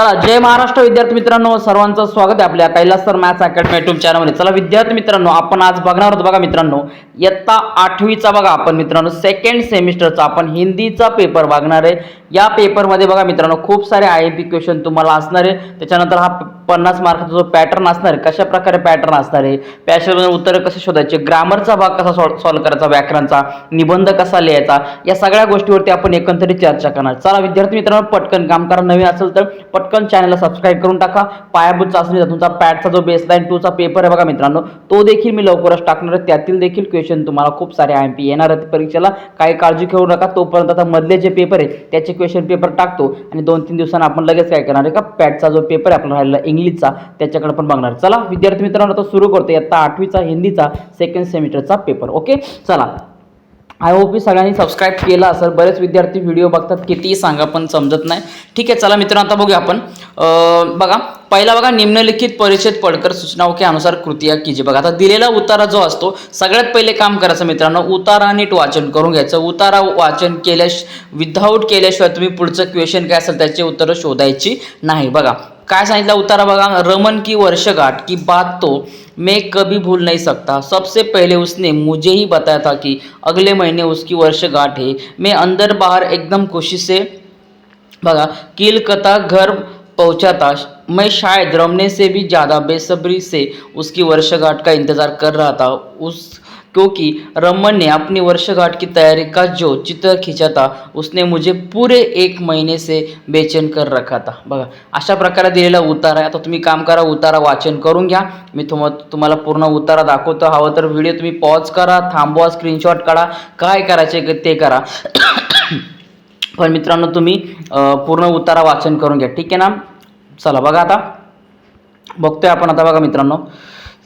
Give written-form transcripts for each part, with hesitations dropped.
चला, जय महाराष्ट्र विद्यार्थी मित्रांनो, सर्वांचं स्वागत आहे आपल्या Kailas sir maths academy YouTube चॅनलमध्ये. चला विद्यार्थी मित्रांनो, आपण आज बघणार आहोत बघा मित्रांनो, इयत्ता 8वीचा बघा आपण मित्रांनो सेकंड सेमिस्टरचा आपण हिंदीचा पेपर बघणार आहे. या पेपरमध्ये बघा मित्रांनो खूप सारे IMP क्वेश्चन तुम्हाला असणार आहे. त्याच्यानंतर हा 50 मार्काचा जो पॅटर्न असणार आहे, कशा प्रकारे पॅटर्न असणार आहे, पॅटर्नमध्ये उत्तर कसे शोधायचे, ग्रामरचा भाग कसा सॉल्व्ह करायचा, व्याकरणचा निबंध कसा लिहायचा, या सगळ्या गोष्टीवरती आपण एकंदरीत चर्चा करणार. चला विद्यार्थी मित्रांनो, पटकन काम करा. नवीन असेल तर पटकन चॅनलला सबस्क्राइब करून टाका. पायाभूत चाचणीचा तुमचा पॅटचा जो बेसलाईन 2 चा पेपर आहे बघा मित्रांनो, तो देखील मी लवकरच टाकणार आहे. त्यातील देखील क्वेश्चन तुम्हाला खूप सारे IMP येणार आहेत परीक्षेला. काही काळजी घेऊ नका. तोपर्यंत आता मधले जे पेपर आहे त्याचे क्वेश्चन पेपर टाकतो आणि 2-3 दिवसांना आपण लगेच काय करणार आहे का, पॅटचा जो पेपर आहे आपला राहिलेला इंग्लिशचा त्याच्याकडे पण बघणार. चला विद्यार्थी मित्रांनो, आता सुरू करतो इयत्ता 8वीचा हिंदीचा सेकंड सेमिस्टरचा पेपर. ओके, चला. आय होप मी सगळ्यांनी सबस्क्राईब केला असेल. बरेच विद्यार्थी व्हिडिओ बघतात, कितीही सांगा पण समजत नाही. ठीक आहे, चला मित्रांनो, आता बघूया आपण. बघा पहिला बघा, निम्नलिखित परिच्छेद पढ़कर सूचनाओं के अनुसार कृतियां कीजिए. बघा आता दिलेला उतारा जो असतो, सगळ्यात पहिले काम करायचं मित्रांनो, उतारा नीट वाचन करून घ्यायचं. उतारा वाचन विदाऊट केल्याशिवाय तुम्ही पुढचं क्वेश्चन काय असेल त्याची उत्तरं शोधायची नाही. बघा काय सांगितलं उतारा बघा, रमन की वर्षगांठ की बात तो मैं कभी भूल नहीं सकता. सबसे पहले उसने मुझे ही बताया था कि अगले महीने उसकी वर्षगांठ है. मैं अंदर बाहर एकदम खुशी से बघा किलकता घर पहुंचा था. मैं शायद रमने से भी ज़्यादा बेसब्री से उसकी वर्षगांठ का इंतज़ार कर रहा था, क्योंकि रमन ने अपनी वर्षगांठ की तैयारी का जो चित्र खींचा था उसने मुझे पूरे 1 महीने से बेचैन कर रखा था. बघा अशा प्रकारे दिलेला उतारा आहे. आता तुम्ही काम करा, उतारा वाचन करून घ्या. मी तुम्हाला पूर्ण उतारा दाखवतो. हवं तर व्हिडिओ तुम्ही पॉज करा, थांबवा, स्क्रीनशॉट काढा, काय करायचे ते करा. पण मित्रांनो तुम्ही पूर्ण उतारा वाचन करून घ्या. ठीक आहे ना. चला बघा, आता बघतोय आपण. आता बघा मित्रांनो,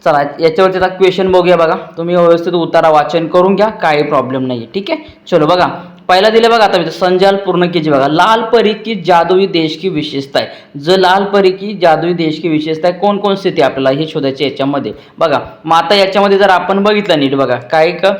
चला याच्यावरती आता क्वेश्चन बघूया. बघा तुम्ही व्यवस्थित उतारा वाचन करून घ्या, काही प्रॉब्लेम नाही. ठीक आहे, चलो बघा पहिला दिले बघा. आता संजाल पूर्ण कीजिए. बघा लाल परी की जादुई देश की विशेषता आहे. जो लाल परी की जादुई देश की विशेषता आहे, कोण कोण स्थिती आपल्याला हे शोधायचे याच्यामध्ये. बघा मग आता याच्यामध्ये जर आपण बघितलं नीट, बघा काय का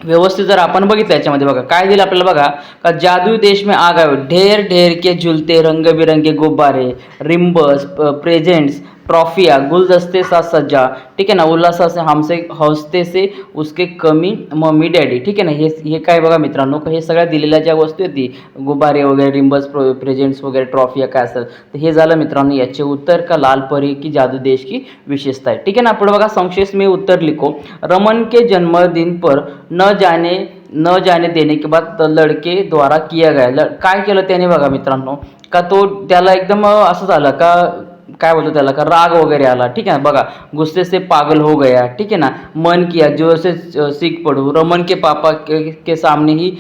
व्यवस्थित जर आपण बघितलं याच्यामध्ये, बघा काय दिलं आपल्याला. बघा का जादुई देश में आ गए ढेर ढेर के झुलते रंग बिरंगे गुब्बारे, रिम्बस, प्रेजेंट्स, ट्रॉफिया, गुलदस्ते सा सज्जा. ठीक आहे ना. उल्लासा से हमसे हौसते से उसके कमी मम्मी डॅडी. ठीक आहे ना. हे काय बघा मित्रांनो, हे सगळ्या दिलेल्या ज्या वस्तू आहेत ती गुब्बारे वगैरे, रिम्बस, प्रेजेंट्स वगैरे, ट्रॉफिया काय असेल तर हे झालं मित्रांनो याचे उत्तर. का लाल परी की जादू देश की विशेषता आहे. ठीक आहे ना. पुढे बघा, संक्षेप में उत्तर लिखो. रमन के जन्मदिन पर न जाने देने के बाद लड़के द्वारा किया गया. काय केलं त्याने बघा मित्रांनो, का तो त्याला एकदम असं झालं का, काय बोलतो त्याला का राग वगैरे आला. ठीक आहे ना. बघा गुस्से से पागल हो गया. ठीक है ना. मन किया जोर से सीख पडू. रमन के पापा के सामने ही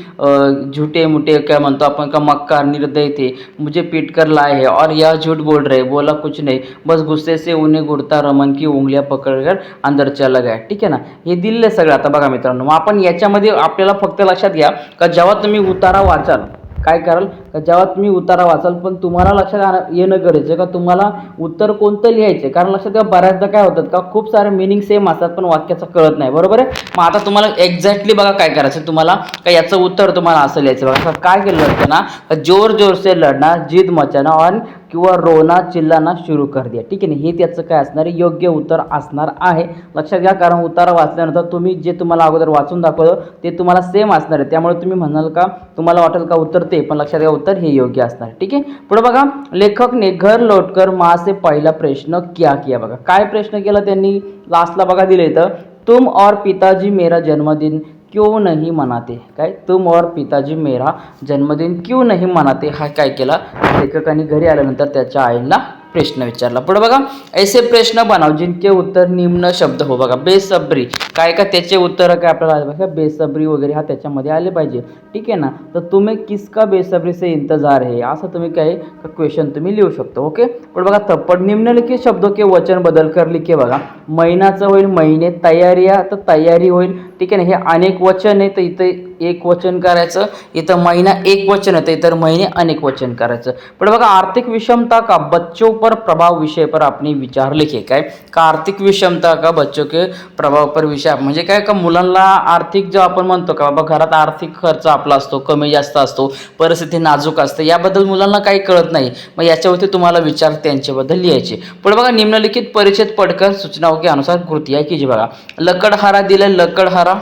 झूठे मुठे क्या म्हणतो आपण का मक्कार निर्दय थे, मुझे पीट कर लाए है और यह झूठ बोल रहे, बोला कुछ नहीं, बस गुस्से से उन्हें घुड़ता रमन की उंगलियां पकडकर अंदर चला गया. ठीक आहे ना. हे दिले सगळं. आता बघा मित्रांनो, मग आपण याच्यामध्ये आपल्याला फक्त लक्षात घ्या का जेव्हा तुम्ही उतारा वाचाल काय कराल का, जेव्हा तुम्ही उतारा वाचाल पण तुम्हाला लक्षात येणं गरजेचं का तुम्हाला उत्तर कोणतं लिहायचं. कारण लक्षात घ्या बऱ्याचदा काय होतात का, खूप सारे मिनिंग सेम असतात पण वाक्याचं कळत नाही. बरोबर आहे. मग आता तुम्हाला एक्झॅक्टली बघा काय करायचं, तुम्हाला का याचं उत्तर तुम्हाला असं लिहायचं. बघा काय केलं असतं ना, जोर जोर से लढना, जिद मचाना और किंवा रोना चिल्लाना सुरू कर दिया. ठीक आहे ना. हे त्याचं काय असणार आहे, योग्य उत्तर असणार आहे. लक्षात घ्या, कारण उतारा वाचल्यानंतर तुम्ही जे तुम्हाला अगोदर वाचून दाखवलं ते तुम्हाला सेम असणार आहे. त्यामुळे तुम्ही म्हणाल का, तुम्हाला वाटेल का उत्तर ते, पण लक्षात घ्या उत्तर हे योग्य असणार आहे. ठीक आहे. पुढे बघा, लेखक ने घर लौटकर माँ से पहिला प्रश्न क्या किया. बघा काय प्रश्न केला त्यांनी, लास्टला बघा दिले इथं, तुम और पिताजी मेरा जन्मदिन क्यों नहीं मनाते. काय, तुम और पिताजी मेरा जन्मदिन क्यों नहीं मनाते. हा काय केला लेखकाने घरी आल्यानंतर त्याच्या आईला प्रश्न विचारला. पुढे बघा, ऐसे प्रश्न बनाव जिनके उत्तर निम्न शब्द हो. बघा बेसब्री काय का त्याचे उत्तर काय आपल्याला आले पाहिजे, बेसब्री वगैरे हा त्याच्यामध्ये आले पाहिजे. ठीक आहे ना. तर तुम्ही किसका बेसब्री से इंतजार है असं तुम्ही काय क्वेश्चन तुम्ही लिहू शकतो. ओके. पण बघा थप्पड निम्नलिखित शब्दों के वचन बदल कर लिखे. बघा महिनाचं होईल महिने, तयारी तर तयारी होईल ठीक आहे ना. हे अनेक वचन आहे तर इथं एक वचन करायचं, इथं महिना एक वचन आहे तर इतर महीने अनेक वचन करायचं. पण बघा आर्थिक विषमता का बच्चों पर प्रभाव विषय पर आपने विचार लिखे. काय का आर्थिक विषमता का बच्चों के प्रभाव पर विषय म्हणजे काय का मुलांना आर्थिक जो आपण म्हणतो का बाबा घरात आर्थिक खर्च आपला असतो, कमी जास्त असतो, परिस्थिती नाजूक असते, याबद्दल मुलांना काही कळत नाही. मग याच्यावरती तुम्हाला विचार त्यांच्याबद्दल लिहायचे. पण बघा निम्नलिखित परिच्छेद पढ़कर सूचनाओं के अनुसार कृतियाँ कीजिए. बघा लकडहारा दिला, लकडहारा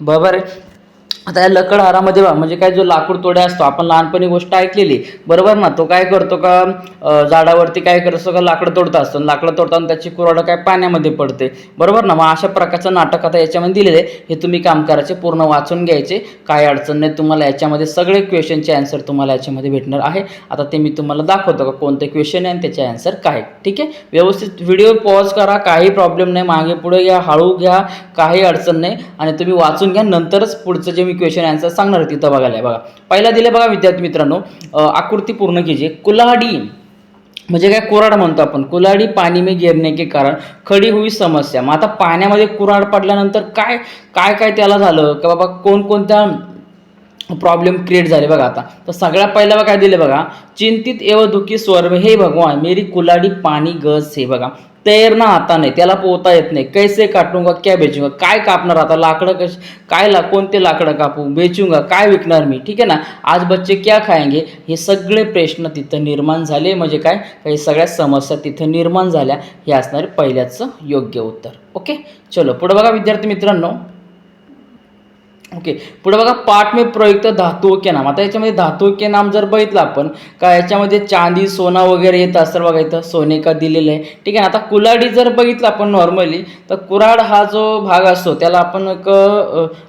बरोबर आहे. आता या लकडहारामध्ये बघा म्हणजे काय जो लाकूड तोड्या असतो, आपण लहानपणी गोष्ट ऐकलेली बरोबर ना. तो काय करतो का झाडावरती काय करतो का लाकडं तोडता असतो, लाकडं तोडताना त्याची कुऱ्हाड काय पाण्यामध्ये पडते बरोबर ना. मग अशा प्रकारचं नाटक आता याच्यामध्ये दिलेलं आहे. हे तुम्ही काम करायचे, पूर्ण वाचून घ्यायचे, काय अडचण नाही. तुम्हाला याच्यामध्ये सगळे क्वेश्चनचे आन्सर तुम्हाला याच्यामध्ये भेटणार आहे. आता ते मी तुम्हाला दाखवतो का कोणते क्वेश्चन आहे आणि त्याचे आन्सर काय. ठीक आहे, व्यवस्थित व्हिडिओ पॉज करा, काही प्रॉब्लेम नाही, मागे पुढे घ्या, हळू घ्या, काही अडचण नाही आणि तुम्ही वाचून घ्या. नंतरच पुढचं जे मी क्वेश्चन आन्सर सांगणार आहे तिथं बघायला. बघा पहिला दिले बघा विद्यार्थी मित्रांनो, आकृती पूर्ण कीजिए. कुल्हाड़ी म्हणजे काय कुऱ्हाड म्हणतो आपण. कुल्हाड़ी पाणी में गिरने के कारण खड़ी हुई समस्या. मग आता पाण्यामध्ये कुऱ्हाड पडल्यानंतर काय काय काय त्याला झालं का बाबा कोणकोणत्या प्रॉब्लेम क्रिएट झाले बघा. आता तर सगळ्यात पहिला बघा काय दिले बघा, चिंतित एवं दुखी स्वर में हे भगवान मेरी कुल्हाड़ी पाणी गज से. बघा तैरना आता नाही, त्याला पोहता येत नाही. कैसे काटूंगा क्या बेचूंगा, काय कापणार आता लाकडं, काय कोणते लाकडं कापू, बेचूंगा काय विकणार मी. ठीक आहे ना. आज बच्चे क्या खाएंगे, हे सगळे प्रश्न तिथं निर्माण झाले. म्हणजे काय काही सगळ्या समस्या तिथं निर्माण झाल्या. हे असणारे पहिल्याचं योग्य उत्तर. ओके चलो पुढे बघा विद्यार्थी मित्रांनो. ओके पुढे बघा पाठ में प्रयुक्त धातुओं के नाम. आता याच्यामध्ये धातुओं के नाम जर बघितलं आपण का याच्यामध्ये चांदी सोना वगैरे येत असेल बघा, इथं सोने का दिलेलं आहे. ठीक आहे ना. आता कुल्हाडी जर बघितलं आपण नॉर्मली तर कुऱ्हाड हा जो भाग असतो त्याला आपण एक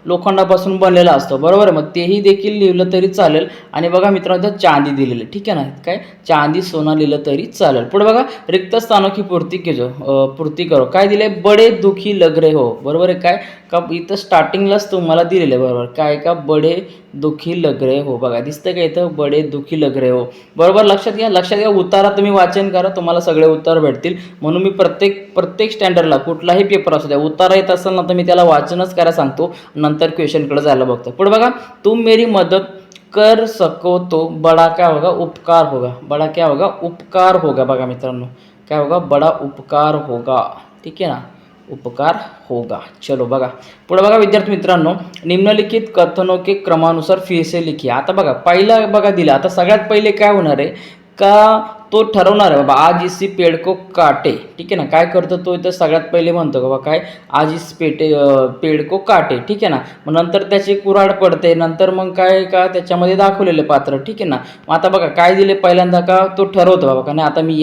लोखंडापासून बनलेला असतो बरोबर. मग तेही देखील लिहिलं तरी चालेल. आणि बघा मित्रांनो चांदी दिलेलं आहे. ठीक आहे ना, काय चांदी सोना लिहिलं तरी चालेल. पुढे बघा रिक्त स्थानों की पूर्ती करो. काय दिले, बडे दुखी लग रहे हो बरोबर आहे. काय का इथं स्टार्टिंगलाच तुम्हाला दिलेलं आहे बरोबर. काय का बडे दुखी लग रहे हो. बघा दिसतं का इथं बडे दुखी लग रहे हो बरोबर. लक्षात घ्या उतारा तुम्ही वाचन करा, तुम्हाला सगळे उत्तर भेटतील. म्हणून मी प्रत्येक स्टँडर्डला कुठलाही पेपर असू द्या उतारा येत असेल ना तर मी त्याला वाचनच करायला सांगतो, नंतर क्वेश्चनकडे जायला बघतो. पुढे बघा तुम मेरी मदद कर सको तो बडा क्या होगा, उपकार होगा. बडा क्या होगा, उपकार होगा. बघा मित्रांनो काय होगा, बडा उपकार होगा. ठीक आहे ना, उपकार होगा. चलो बघा पुढे बघा विद्यार्थी मित्रांनो, निम्नलिखित कथनों के क्रमानुसार फिर से लिखिए. आता बघा पहिला बघा दिला. आता सगळ्यात पहिले काय होणार आहे का तो ठरवणार आहे बाबा आज इसी पेड़ को काटे. ठीक आहे ना. काय करतो तो इथं सगळ्यात पहिले म्हणतो बाबा काय आज इस पेड़ को काटे. ठीक आहे ना. मग नंतर त्याची कुऱ्हाड पडते, नंतर मग काय का त्याच्यामध्ये दाखवलेले पात्र. ठीक आहे ना. मग आता बघा काय दिले पहिल्यांदा का तो ठरवतो बाबा का नाही आता मी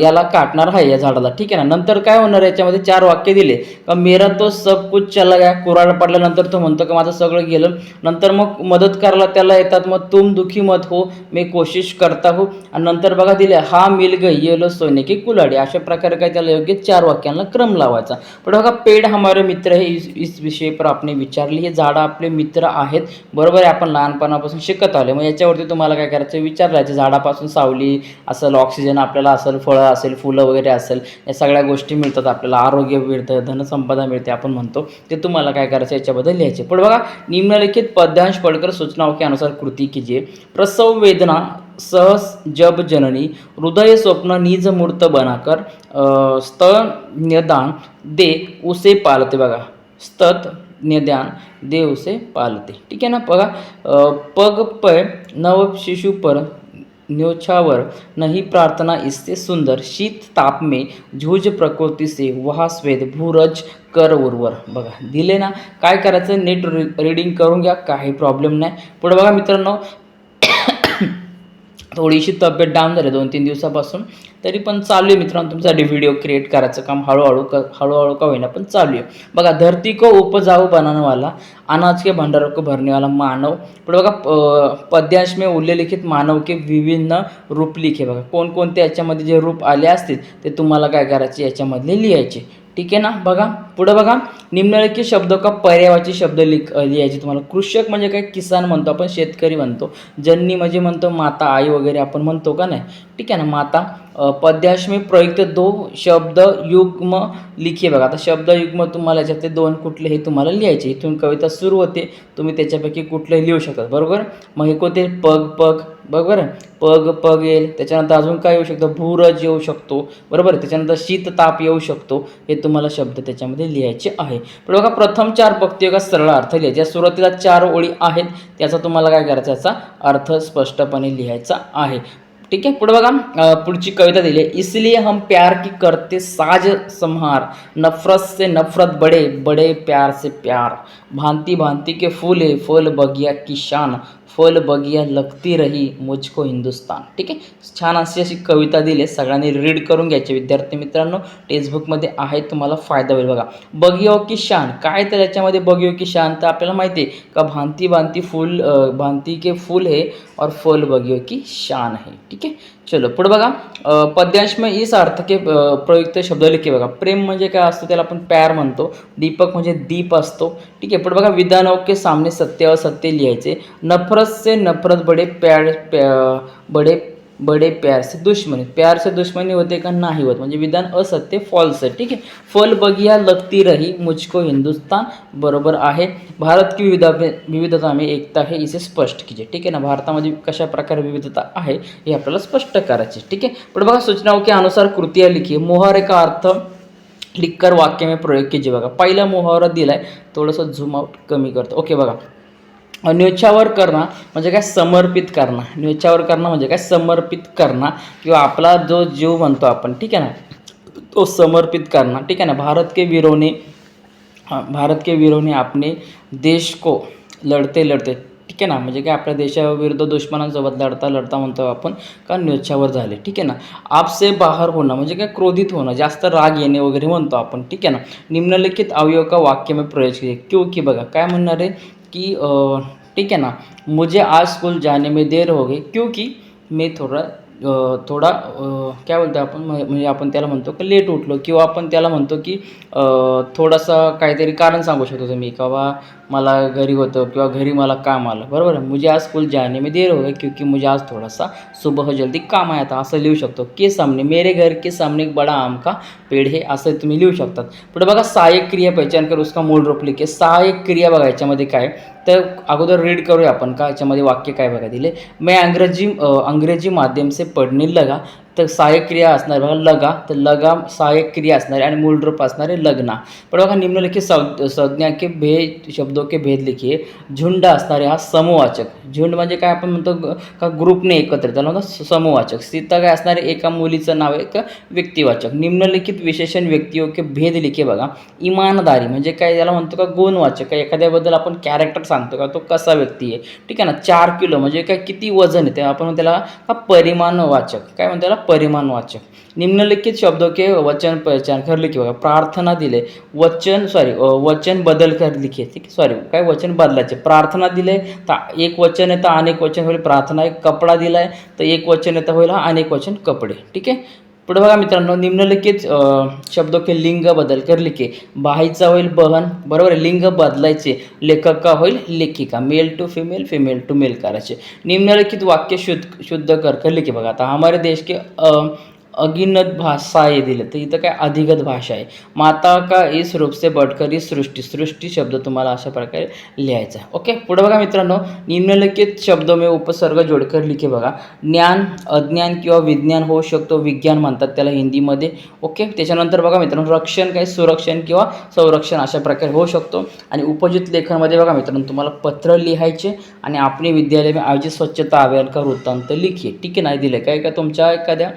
याला काटणार आहे या झाडाला. ठीक आहे ना. नंतर काय होणार याच्यामध्ये 4 वाक्य दिले का मेरा तो सब कुछ चला गया. कुऱ्हाड पडल्यानंतर तो म्हणतो का माझं सगळं गेलं. नंतर मग मदत करायला त्याला येतात, मग तुम दुखी मत हो मैं कोशिश करता हूँ. आणि नंतर बघा दिले हा मिल गई ये लो सोने की कुल्हाड़ी. अशा प्रकारे काय त्याला योग्य 4 वाक्यांना क्रम लावायचा. पण बघा पेड़ हमारे मित्र है इस विषय पर आपने विचारली. हे झाडं आपले मित्र आहेत बरोबर आहे. आपण लहानपणापासून शिकत आले. मग याच्यावरती तुम्हाला काय करायचं विचारायचं, झाडापासून सावली असेल, ऑक्सिजन आपल्याला असेल, फळं असेल, फुलं वगैरे असेल, या सगळ्या गोष्टी मिळतात आपल्याला, आरोग्य मिळतं, धनसंपदा मिळते आपण म्हणतो, ते तुम्हाला काय करायचं याच्याबद्दल लिहायचे. पण बघा निम्नलिखित पद्यांश पढ़कर सूचनाओं के अनुसार कृति कीजिए. प्रसव वेदना सहस जब जननी हृदय स्वप्न निज मूर्त बनाकर स्तन निदान दे उसे पालते. बघा स्तत निदान दे उसे पालते. ठीक आहे ना. बघा पग पे नव शिशु पर न्योछावर नहीं प्रार्थना इससे सुंदर शीत ताप में झूझ प्रकृति से वहा स्वेद भूरज कर उर्वर. बघा दिले ना. काय करायचं नीट रीडिंग करून घ्या, काही प्रॉब्लेम नाही. पुढे बघा मित्रांनो थोडीशी तब्येत डाऊन झाली 2-3 दिवसापासून, तरी पण चालू आहे मित्रांनो तुमच्यासाठी व्हिडिओ क्रिएट करायचं काम हळूहळू का होईना पण चालू आहे. बघा धरती को उपजाऊ बनाने वाला, अनाज के भंडारों को भरने वाला मानव. पण बघा पद्यांश में उल्लेखित मानव के विभिन्न रूप लिखे. बघा कोणकोणते याच्यामध्ये जे रूप आले असतील ते तुम्हाला काय करायचे याच्यामधले लिहायचे. ठीक आहे ना. बघा पुढे बघा निम्नलिखित शब्द का पर्यायवाची शब्द लिहायचे तुम्हाला. कृषक म्हणजे काय किसान म्हणतो आपण, शेतकरी म्हणतो. जननी म्हणजे म्हणतो माता, आई वगैरे आपण म्हणतो का नाही. ठीक आहे ना. माता. पद्याश में प्रयुक्त दो शब्द युग्म लिखिए बघा. आता शब्द युग्म तुम्हाला याच्यातले दोन कुठलेही तुम्हाला लिहायचे. इथून कविता सुरू होते, तुम्ही त्याच्यापैकी कुठलंही लिहू शकता. बरोबर. मग हे कोणते पग पग बरोबर, पग पग येईल. त्याच्यानंतर अजून काय येऊ शकतं, भूरज येऊ शकतो. बरोबर. त्याच्यानंतर शीत ताप येऊ शकतो. हे तुम्हाला शब्द त्याच्यामध्ये लिहायचे आहे. पण बघा प्रथम 4 पंक्ती का सरळ अर्थ लिहायचे. ज्या सुरुवातीला 4 ओळी आहेत त्याचा तुम्हाला काय करायचा, याचा अर्थ स्पष्टपणे लिहायचा आहे. ठीक है. पुढे बघा पुढची कविता दिली आहे. इसलिए हम प्यार की करते साज संहार, नफरत से नफरत बड़े बड़े प्यार से प्यार, भांति भांति के फूले फल बगिया की शान, फल बगिया लगती रही मुझको हिंदुस्तान. ठीक आहे. छान अशी कविता दिली आहे. सगळ्यांनी रीड करून घ्यायची विद्यार्थी मित्रांनो. टेक्स्टबुकमध्ये आहे, तुम्हाला फायदा होईल. बघा बगियो की शान काय, तर याच्यामध्ये बगियो की शान तर आपल्याला माहिती आहे का भांति भांति फूल भांति के फूल है और फल बगियो की शान है. ठीक आहे. चलो पुढे बघा पद्यांश में इस अर्थ के प्रयुक्त शब्द लिखे. बघा प्रेम म्हणजे काय असतं, त्याला आपण प्यार म्हणतो. दीपक म्हणजे दीप असतो. ठीक आहे. पुढे बघा विधानों के सामने सत्य असत्य लिहायचे. नफरत से नफरत बड़े बड़े बड़े प्यार से दुश्मनी, प्यार से दुश्मनी होते का नाही होत, म्हणजे विधान असत्य फॉल्स आहे. ठीक आहे. फल बगिया लगती रही मुझको हिंदुस्तान बरोबर आहे. भारत की विविधता में एकता है इसे स्पष्ट कीजिए. ठीक आहे ना. भारतामध्ये कशा प्रकारे विविधता आहे हे आपल्याला स्पष्ट करायचे. ठीक आहे. पण बघा सूचनाओं के अनुसार कृतियाँ लिखिए. मोहारे का अर्थ लिखकर वाक्य में प्रयोग कीजिए. बघा पहिला मोहावरा दिलाय, थोडंसं झूम आउट कमी करतो. ओके. बघा न्योछावर करणं म्हणजे काय, समर्पित करणं. न्योछावर करणं म्हणजे काय, समर्पित करणं किंवा आपला जो जीव म्हणतो आपण, ठीक आहे ना, तो समर्पित करणं. ठीक आहे ना. भारत के वीरों ने अपने देश को लढते लढते, ठीक आहे ना, म्हणजे काय आपल्या देशाविरुद्ध दुश्मनांसोबत लढता लढता म्हणतो आपण का न्योछावर झाले. ठीक आहे ना. आपसे बाहर होणं म्हणजे काय, क्रोधित होणं, जास्त राग येणे वगैरे म्हणतो आपण. ठीक आहे ना. निम्नलिखित अवयव का वाक्य में प्रयोग कीजिए. क्योंकि बघा काय म्हणणार आहे की ठीक है ना, मुझे आज स्कूल जाने में देर हो गई क्योंकि मैं थोड़ा काय बोलतो आपण, म्हणजे आपण त्याला म्हणतो की लेट उठलो, किंवा आपण त्याला म्हणतो की थोडासा काहीतरी कारण सांगू शकतो तुम्ही, किंवा मला घरी होतं किंवा घरी मला काम आलं. बरोबर. मुझे आज स्कूल जाने में देर हो गई क्योंकि मुझे आज थोड़ा सा सुबह जल्दी काम आया था, असं लिहू शकतो. के सामने, मेरे घर के सामने एक बड़ा आम का पेड़ है, असं तुम्ही लिहू शकतात. पुढे बघा सहाय्यक क्रिया पहचान कर उसका मूळ रूप लिखे. सहाय्यक क्रिया बघा याच्यामध्ये काय, तर अगोदर रीड करूया आपण का याच्यामध्ये वाक्य काय बघा दिले. मैं अंग्रेजी माध्यम से पढ़ने लगा, तर सहाय्यक क्रिया असणार बघा लगा, तर लगा सहाय्यक क्रिया असणार आणि मूळ रूप असणार आहे लग्ना. पण बघा निम्नलिखित संज्ञा के भेद शब्दों के भेद लिखिए. झुंड असणारे हा समूहवाचक. झुंड म्हणजे काय आपण म्हणतो का ग्रुपने एकत्र, त्याला म्हणतो समूहवाचक. सीता काय असणार आहे, एका मुलीचं नाव आहे का व्यक्तिवाचक. निम्नलिखित विशेषण व्यक्तियों के भेद लिखे. बघा इमानदारी म्हणजे काय, त्याला म्हणतो का गुणवाचक. काय एखाद्याबद्दल आपण कॅरेक्टर सांगतो का तो कसा व्यक्ती आहे. ठीक आहे ना. 4 किलो म्हणजे काय किती वजन आहे, ते आपण त्याला का परिमाणवाचक. काय म्हणतो त्याला, परिमाणवाचक. निम्नलिखित शब्दों के वचन पहचान कर लिखिए. बघा प्रार्थना दिले, वचन बदल कर लिखिए. ठीक आहे. काय वचन बदलायचे. प्रार्थना दिले तर एक वचन येतं अनेक वचन होईल प्रार्थना. एक कपडा दिलाय तर एक वचन येतं होईल हा अनेक वचन कपडे. ठीक आहे. पुढे बघा मित्रांनो निम्नलिखित शब्दों के लिंग बदल कर लिखे. बाईचा होईल बहन. बरोबर. लिंग बदलायचे. लेखक का होईल लेखिका. Male to female, female to male करायचे. निम्नलिखित वाक्य शुद्ध कर लिखे. बघा आता हमारे देश के अगिनत भाषाएं दिले, तर इथं काय अधिगत भाषा आहे. माता का इस रूप से बढ़कर इस सृष्टि शब्द तुम्हाला अशा प्रकारे लिहायचा. ओके. पुढे बघा मित्रांनो निम्नलिखित शब्दों में उपसर्ग जोडकर लिखे. बघा ज्ञान, अज्ञान किंवा विज्ञान होऊ शकतो, विज्ञान म्हणतात त्याला हिंदीमध्ये. ओके. त्याच्यानंतर बघा मित्रांनो रक्षण काय, सुरक्षण किंवा संरक्षण अशा प्रकारे होऊ शकतो. आणि उपजित लेखनमध्ये बघा मित्रांनो तुम्हाला पत्र लिहायचे आणि आपले विद्यालय में आयोजित स्वच्छता अभियान का वृत्तांत लिखिए. ठीक आहे. नाही दिले काय का तुमच्या एखाद्या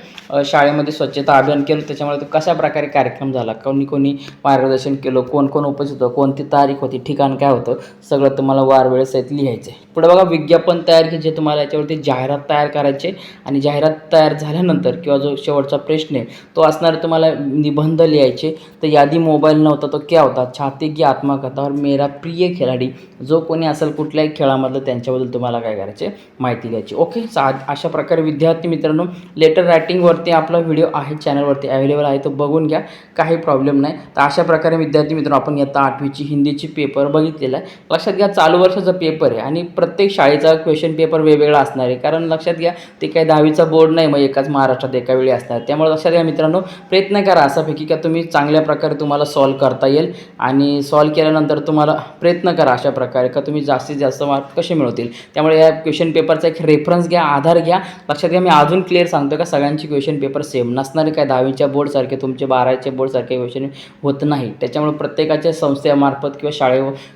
शाळेमध्ये स्वच्छता अभियान केलं, त्याच्यामुळे तो कशा प्रकारे कार्यक्रम झाला, कोणी मार्गदर्शन केलं, कोण उपस्थित होतं, कोणती तारीख होती, ठिकाण काय होतं, सगळं तुम्हाला वारवेळेसहित लिहायचं आहे. पुढे बघा विज्ञापन तयार की, जे तुम्हाला याच्यावरती जाहिरात तयार करायचे. आणि जाहिरात तयार झाल्यानंतर किंवा जो शेवटचा प्रश्न आहे तो असणार तुम्हाला निबंध लिहायचे. तर यादी मोबाईल नव्हता तो क्या होता, छाती की आत्मकथा और मेरा प्रिय खिलाडी, जो कोणी असेल कुठल्याही खेळामधलं त्यांच्याबद्दल तुम्हाला काय करायचे माहिती द्यायची. ओके. अशा प्रकारे विद्यार्थी मित्रांनो लेटर रायटिंगवरती आपलं आपला व्हिडिओ आहे चॅनलवरती अवेलेबल आहे, तो बघून घ्या, काही प्रॉब्लेम नाही. तर अशा प्रकारे विद्यार्थी मित्रांनो आपण इयत्ता 8वीची हिंदीची पेपर बघितलेला आहे. लक्षात घ्या चालू वर्षाचा पेपर आहे आणि प्रत्येक शाळेचा क्वेश्चन पेपर वेगवेगळा असणार आहे, कारण लक्षात घ्या ते काही 10वीचा बोर्ड नाही, मग एकाच महाराष्ट्रात एका वेळी असणार. त्यामुळे लक्षात घ्या मित्रांनो, प्रयत्न करा असापैकी का तुम्ही चांगल्या प्रकारे तुम्हाला सॉल्व करता येईल आणि सॉल्व केल्यानंतर तुम्हाला प्रयत्न करा अशा प्रकारे का तुम्ही जास्तीत जास्त मार्क कसे मिळवतील. त्यामुळे या क्वेश्चन पेपरचा एक रेफरन्स घ्या, आधार घ्या. लक्षात घ्या मी अजून क्लिअर सांगतो का सगळ्यांची क्वेश्चन पेपर सेम नसणारे, काय 10वीच्या बोर्डसारखे तुमचे 12च्या बोर्डसारखे क्वेश्चन होत नाही. त्याच्यामुळे प्रत्येकाच्या संस्थेमार्फत किंवा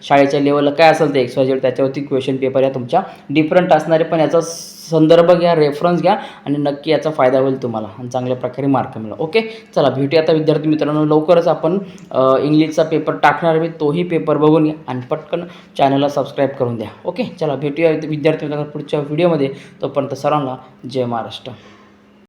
शाळेच्या लेवलला काय असेल ते XYZ त्याच्यावरती क्वेश्चन पेपर या तुमच्या डिफरंट असणारे, पण याचा संदर्भ घ्या, रेफरन्स घ्या आणि नक्की याचा फायदा होईल तुम्हाला आणि चांगल्या प्रकारे मार्क मिळेल. ओके, चला भेटूया आता विद्यार्थी मित्रांनो. लवकरच आपण इंग्लिशचा पेपर टाकणार मी, तोही पेपर बघून घ्या आणि पटकन चॅनलला सबस्क्राईब करून द्या. ओके, चला भेटूया विद्यार्थी मित्रांनो पुढच्या व्हिडिओमध्ये. तोपर्यंत सर्वांना जय महाराष्ट्र.